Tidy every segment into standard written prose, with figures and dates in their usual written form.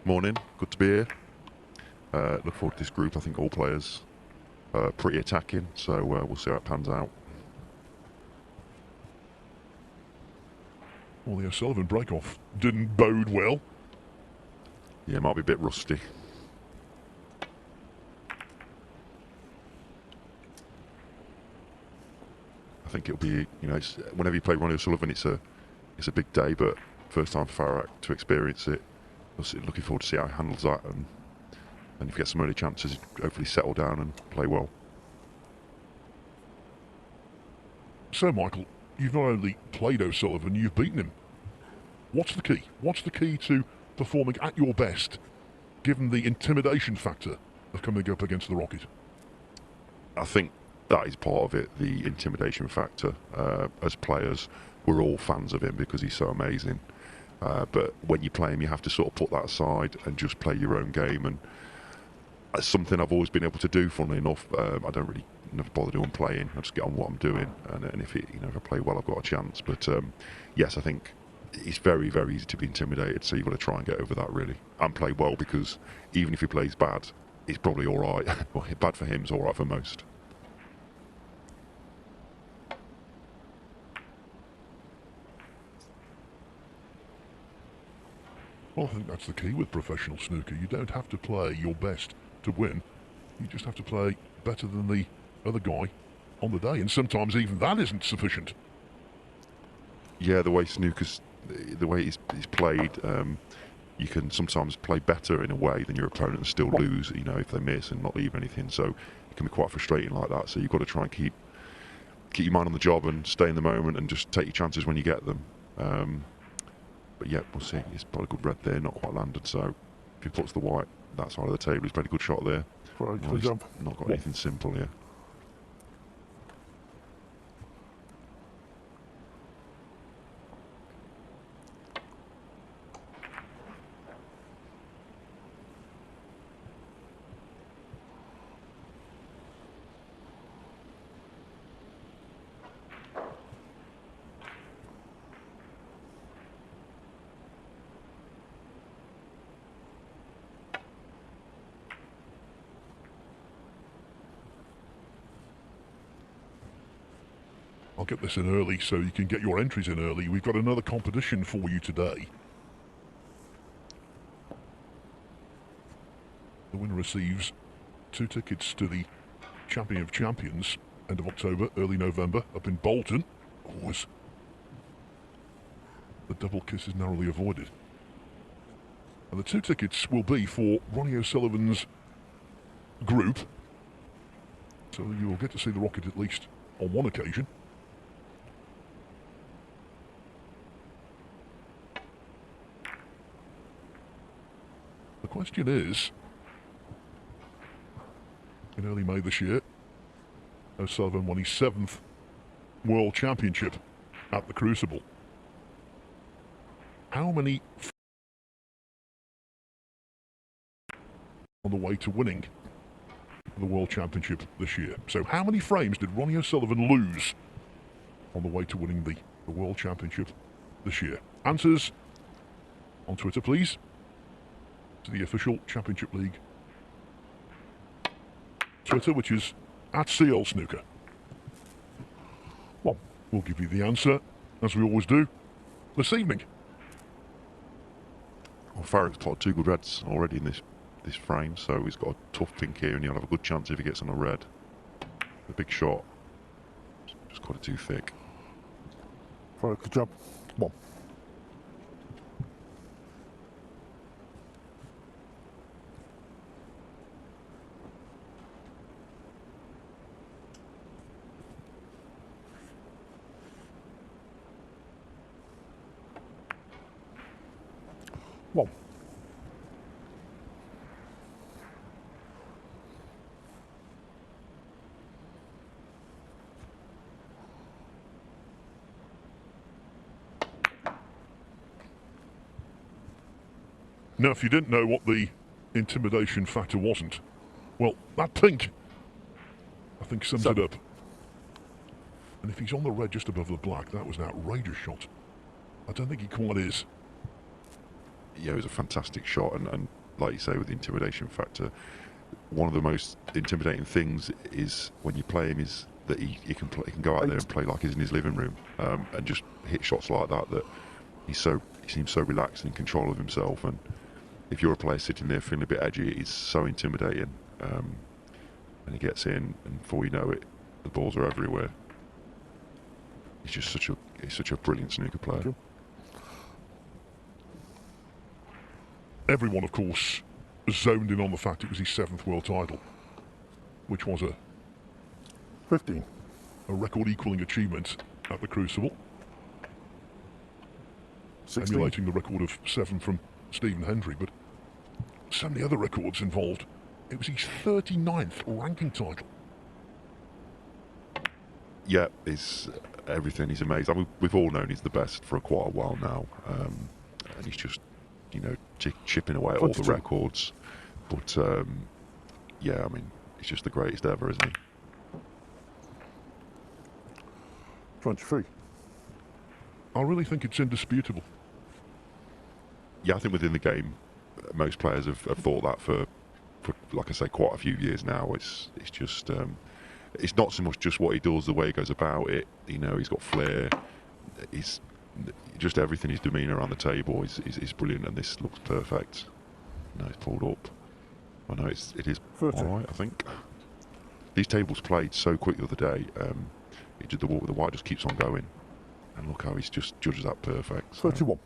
Morning, good to be here. Look forward to this group. I think all players are pretty attacking, so we'll see how it pans out. Well, the O'Sullivan break-off didn't bode well. Yeah, it might be a bit rusty. I think it'll be, whenever you play Ronnie O'Sullivan, it's a big day, but first time for Farak to experience it. Looking forward to see how he handles that, and if he gets some early chances, hopefully settle down and play well. So, Michael, you've not only played O'Sullivan, you've beaten him. What's the key? What's the key to performing at your best, given the intimidation factor of coming up against the Rocket? I think that is part of it, the intimidation factor. As players, we're all fans of him because he's so amazing. But when you play him, you have to sort of put that aside and just play your own game. And that's something I've always been able to do, funnily enough. I don't really never bother doing playing. I just get on what I'm doing. And if I play well, I've got a chance. But yes, I think it's very, very easy to be intimidated. So you've got to try and get over that, really. And play well, because even if he plays bad, it's probably all right. Well, bad for him is all right for most. Well, I think that's the key with professional snooker. You don't have to play your best to win. You just have to play better than the other guy on the day. And sometimes even that isn't sufficient. Yeah, the way snooker's, the way it's played, you can sometimes play better in a way than your opponent and still lose, if they miss and not leave anything. So it can be quite frustrating like that. So you've got to try and keep your mind on the job and stay in the moment and just take your chances when you get them. But yeah, we'll see. He's put a good red there, not quite landed. So if he puts the white that side of the table, he's played a good shot there. Right, He's not got anything simple here. I'll get this in early so you can get your entries in early. We've got another competition for you today. The winner receives 2 tickets to the Champion of Champions, end of October, early November, up in Bolton. Always. The double kiss is narrowly avoided. And the 2 tickets will be for Ronnie O'Sullivan's group. So you will get to see the Rocket at least on one occasion. The question is, in early May this year, O'Sullivan won his 7th World Championship at the Crucible. How many on the way to winning the World Championship this year? So how many frames did Ronnie O'Sullivan lose on the way to winning the World Championship this year? Answers on Twitter, please, to the official Championship League Twitter, which is @CL Snooker. Well, we'll give you the answer, as we always do, this evening. Well, Farak's plotted 2 good reds already in this frame, so he's got a tough pink here, and he'll have a good chance if he gets on a red. The big shot, just got it too thick. Farak, good job. Come on. Well, now, if you didn't know what the intimidation factor wasn't, well, that pink, I think, sums it up. And if he's on the red just above the black, that was an outrageous shot. I don't think he quite is. yeah, it was a fantastic shot, and like you say, with the intimidation factor, one of the most intimidating things is when you play him is that he can go out there and play like he's in his living room, and just hit shots like that. That he seems so relaxed and in control of himself. And if you're a player sitting there feeling a bit edgy, it's so intimidating. And he gets in, and before you know it, the balls are everywhere. He's just such a brilliant snooker player. Everyone, of course, zoned in on the fact it was his 7th world title, which was a 15. A record-equaling achievement at the Crucible. 16. Emulating the record of 7 from Stephen Hendry, but so many other records involved. It was his 39th ranking title. Yeah, it's everything. He's amazing. I mean, we've all known he's the best for quite a while now, and he's just, chipping away at all the records. But yeah, I mean, he's just the greatest ever, isn't he? 23. I really think it's indisputable. Yeah, I think within the game, most players have thought that for, like I say, quite a few years now. It's just, it's not so much just what he does, the way he goes about it. He's got flair. He's just everything. His demeanour on the table is brilliant, and this looks perfect. No, it's pulled up. I know it is all right. I think these tables played so quick the other day. The white just keeps on going, and look how he's just judges that perfect. So. 31.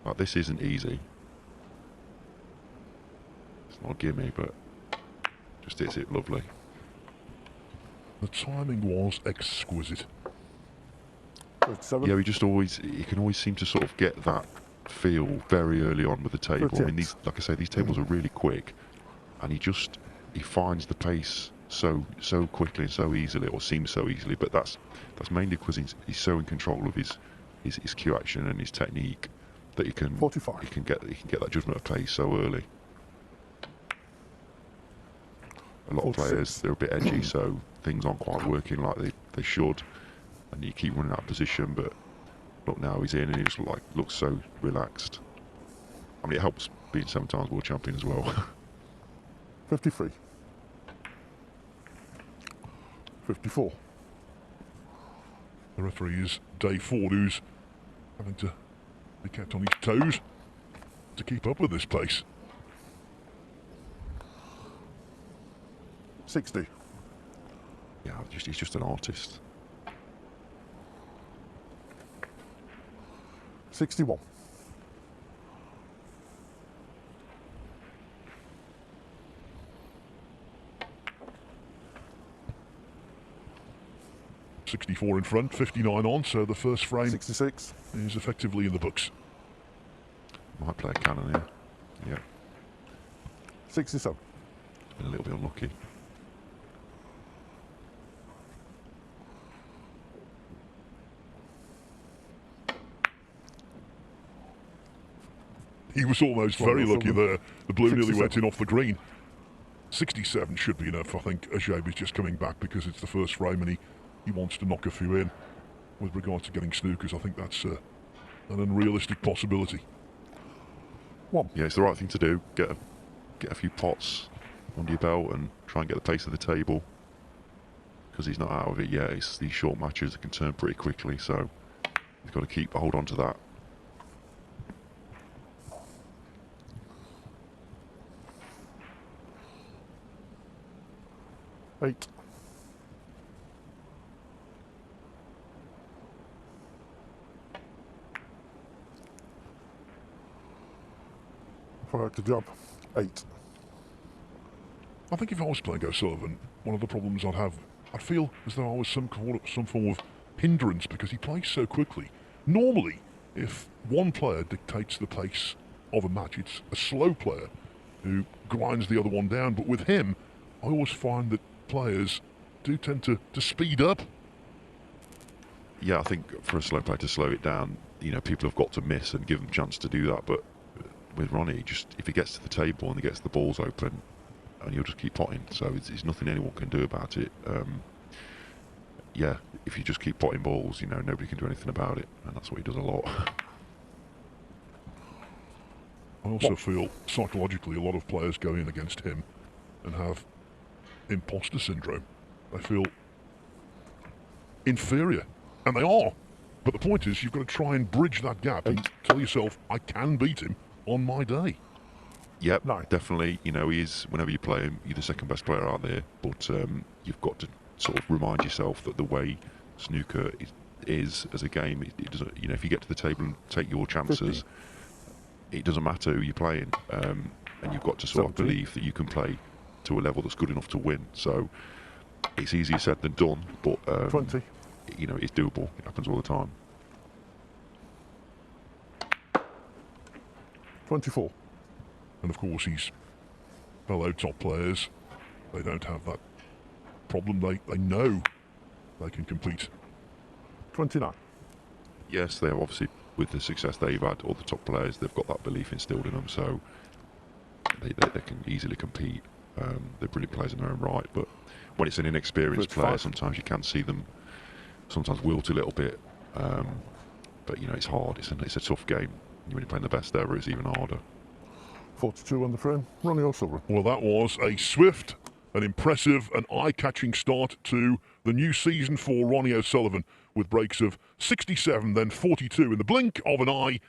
Like, this isn't easy. It's not a gimme, but just hits it lovely. The timing was exquisite. 37. Yeah, he can always seem to sort of get that feel very early on with the table. 38. I mean, like I say, these tables are really quick, and he finds the pace so quickly and so easily, or seems so easily. But that's mainly because he's so in control of his cue action and his technique that he can 45. he can get that judgment of pace so early. A lot 46. of players, they're a bit edgy, so things aren't quite working like they should, and you keep running out of position. But look, now he's in, and he just looks so relaxed. I mean, it helps being 7 times world champion as well. 53. 54. The referee is Dave Ford, who's having to be kept on his toes to keep up with this pace. 60. Yeah, he's just an artist. 61. 64 in front, 59 on, so the first frame 66. is effectively in the books. Might play a cannon here. Yeah, 67. been a little bit unlucky. He was almost very lucky there. The blue nearly 67. went in off the green. 67 should be enough. I think Ajaib is just coming back because it's the first frame and he wants to knock a few in. With regard to getting snookers, I think that's an unrealistic possibility. 1. Yeah, it's the right thing to do. Get a few pots under your belt and try and get the pace of the table, because he's not out of it yet. It's these short matches that can turn pretty quickly, so you've got to keep hold on to that. 8. 5 to jump. 8. I think if I was playing O'Sullivan, one of the problems I'd feel as though I was some form of hindrance because he plays so quickly. Normally, if one player dictates the pace of a match, it's a slow player who grinds the other one down. But with him, I always find that players do tend to speed up. Yeah, I think for a slow player to slow it down, people have got to miss and give them a chance to do that. But with Ronnie, if he gets to the table and he gets the balls open, and he'll just keep potting. So it's nothing anyone can do about it. yeah, if you just keep potting balls, you know, nobody can do anything about it, and that's what he does a lot. I also feel psychologically a lot of players go in against him and have imposter syndrome. They feel inferior, and they are. But the point is, you've got to try and bridge that gap and tell yourself, I can beat him on my day. Yep, No. definitely. You know, whenever you play him, you're the second best player out there. But you've got to sort of remind yourself that the way snooker is as a game, it doesn't. You know, if you get to the table and take your chances, 50. it doesn't matter who you're playing, and you've got to sort of 17. believe that you can play to a level that's good enough to win. So it's easier said than done, but 20. you know, it's doable. It happens all the time. 24. And of course, his fellow top players, they don't have that problem. They know they can compete. 29. Yes, they have, obviously, with the success they've had, all the top players, they've got that belief instilled in them, so they can easily compete. They're brilliant players in their own right, but when it's an inexperienced player, sometimes you can see them sometimes wilt a little bit. But, you know, it's hard. It's a tough game. When you're playing the best ever, it's even harder. 42 on the frame. Ronnie O'Sullivan. Well, that was a swift, an impressive, and eye-catching start to the new season for Ronnie O'Sullivan, with breaks of 67, then 42 in the blink of an eye.